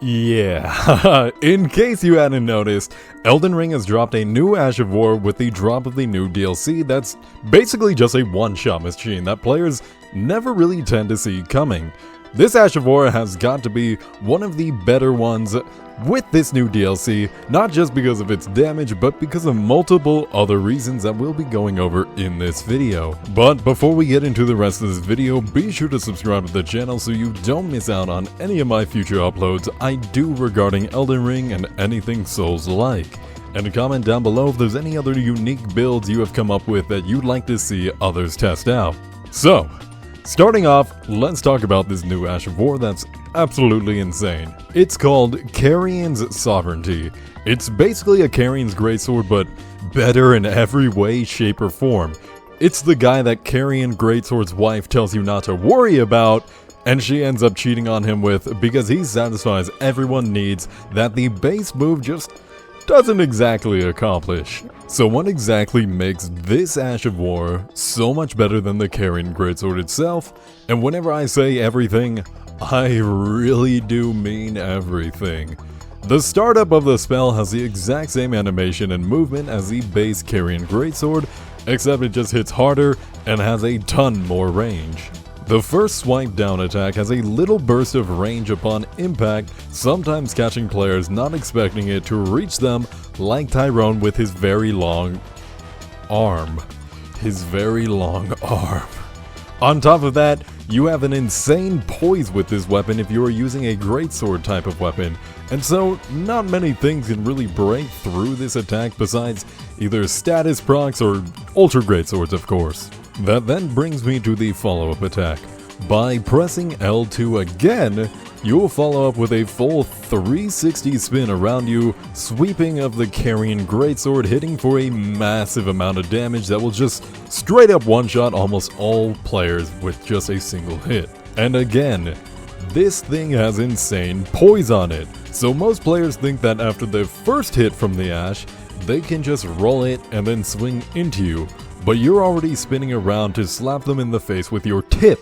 Yeah. In case you hadn't noticed, Elden Ring has dropped a new Ash of War with the drop of the new DLC that's basically just a one-shot machine that players never really tend to see coming. This Ash of War has got to be one of the better ones with this new DLC, not just because of its damage, but because of multiple other reasons that we'll be going over in this video. But before we get into the rest of this video, be sure to subscribe to the channel so you don't miss out on any of my future uploads I do regarding Elden Ring and anything Souls-like. And comment down below if there's any other unique builds you have come up with that you'd like to see others test out. So, starting off, let's talk about this new Ash of War that's absolutely insane. It's called Carian's Sovereignty. It's basically a Carian's Greatsword, but better in every way, shape, or form. It's the guy that Carian Greatsword's wife tells you not to worry about, and she ends up cheating on him with because he satisfies everyone's needs that the base move just doesn't exactly accomplish. So what exactly makes this Ash of War so much better than the Carian Greatsword itself? And whenever I say everything, I really do mean everything. The startup of the spell has the exact same animation and movement as the base Carian Greatsword, except it just hits harder and has a ton more range. The first swipe down attack has a little burst of range upon impact, sometimes catching players not expecting it to reach them, like Tyrone with his very long arm. On top of that, you have an insane poise with this weapon if you are using a greatsword type of weapon, and so not many things can really break through this attack besides either status procs or ultra greatswords, of course. That then brings me to the follow-up attack. By pressing L2 again, you will follow up with a full 360 spin around you, sweeping of the Carian Greatsword, hitting for a massive amount of damage that will just straight up one-shot almost all players with just a single hit. And again, this thing has insane poise on it, so most players think that after the first hit from the Ash, they can just roll it and then swing into you, but you're already spinning around to slap them in the face with your tip,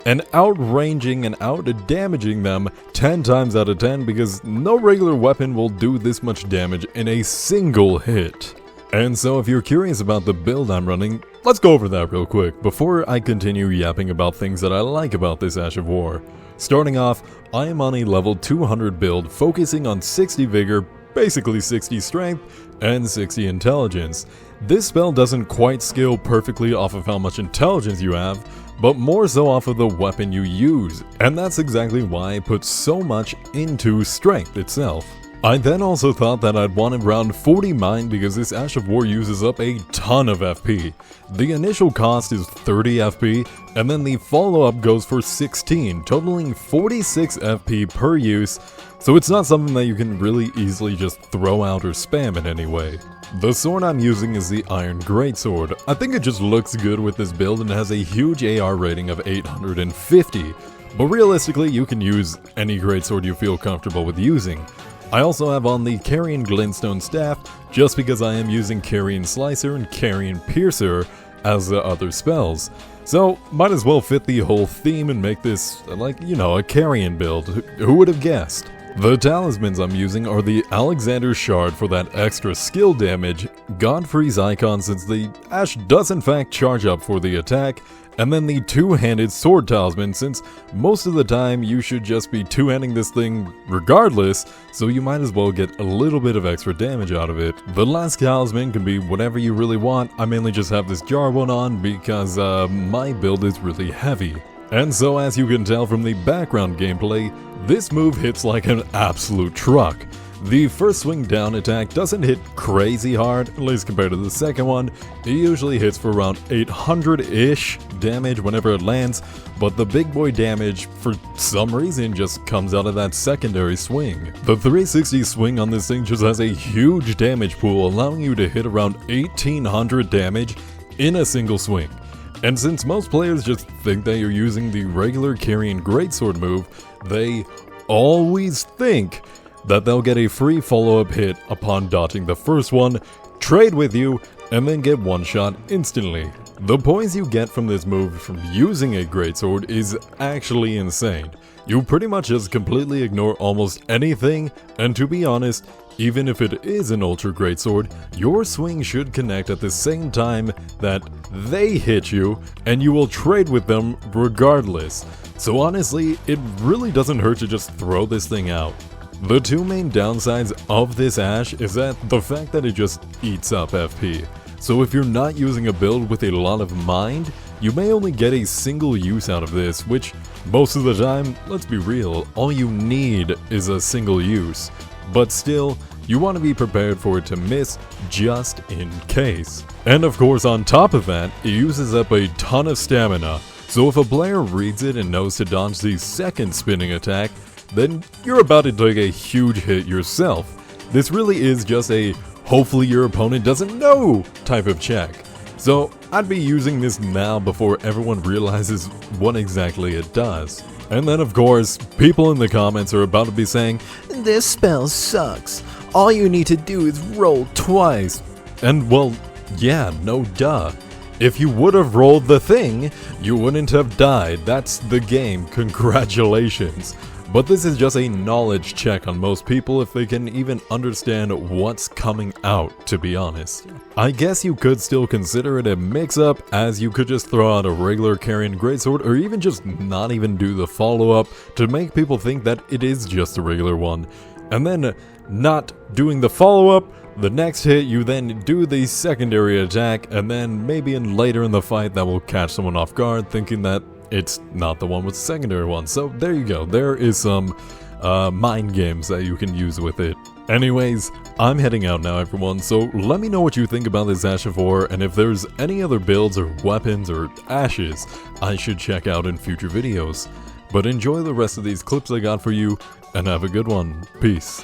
and outranging and out-damaging them 10 times out of 10 because no regular weapon will do this much damage in a single hit. And so if you're curious about the build I'm running, let's go over that real quick before I continue yapping about things that I like about this Ash of War. Starting off, I am on a level 200 build focusing on 60 vigor, basically 60 strength, and 60 intelligence. This spell doesn't quite scale perfectly off of how much intelligence you have, but more so off of the weapon you use, and that's exactly why I put so much into strength itself. I then also thought that I'd want around 40 mind because this Ash of War uses up a ton of FP. The initial cost is 30 FP, and then the follow-up goes for 16, totaling 46 FP per use, so it's not something that you can really easily just throw out or spam in any way. The sword I'm using is the Iron Greatsword. I think it just looks good with this build and has a huge AR rating of 850, but realistically you can use any greatsword you feel comfortable with using. I also have on the Carian Glintstone Staff just because I am using Carian Slicer and Carian Piercer as the other spells. So might as well fit the whole theme and make this like, a Carian build. Who would have guessed? The talismans I'm using are the Alexander Shard for that extra skill damage, Godfrey's Icon since the Ash does in fact charge up for the attack, and then the two-handed sword talisman since most of the time you should just be two-handing this thing regardless, so you might as well get a little bit of extra damage out of it. The last talisman can be whatever you really want. I mainly just have this jar one on because my build is really heavy. And so as you can tell from the background gameplay, this move hits like an absolute truck. The first swing down attack doesn't hit crazy hard, at least compared to the second one. It usually hits for around 800-ish damage whenever it lands, but the big boy damage for some reason just comes out of that secondary swing. The 360 swing on this thing just has a huge damage pool, allowing you to hit around 1800 damage in a single swing. And since most players just think that you're using the regular Carian Greatsword move, they always think that they'll get a free follow-up hit upon dodging the first one, trade with you, and then get one shot instantly. The points you get from this move from using a greatsword is actually insane. You pretty much just completely ignore almost anything, and to be honest, even if it is an ultra greatsword, your swing should connect at the same time that they hit you, and you will trade with them regardless. So honestly, it really doesn't hurt to just throw this thing out. The two main downsides of this Ash is that the fact that it just eats up FP. So if you're not using a build with a lot of mind, you may only get a single use out of this, which most of the time, let's be real, all you need is a single use. But still, you want to be prepared for it to miss just in case. And of course, on top of that, it uses up a ton of stamina, so if a player reads it and knows to dodge the second spinning attack, then you're about to take a huge hit yourself. This really is just a hopefully your opponent doesn't know type of check. So I'd be using this now before everyone realizes what exactly it does. And then of course, people in the comments are about to be saying, "This spell sucks. All you need to do is roll twice." And well, yeah, no duh. If you would have rolled the thing, you wouldn't have died. That's the game, congratulations. But this is just a knowledge check on most people if they can even understand what's coming out, to be honest. I guess you could still consider it a mix-up, as you could just throw out a regular Carian greatsword or even just not even do the follow-up to make people think that it is just a regular one. And then not doing the follow-up, the next hit you then do the secondary attack, and then maybe later in the fight that will catch someone off guard thinking that it's not the one with the secondary one. So there you go, there is some mind games that you can use with it. Anyways, I'm heading out now everyone, so let me know what you think about this Ash of War, and if there's any other builds or weapons or ashes I should check out in future videos. But enjoy the rest of these clips I got for you, and have a good one. Peace.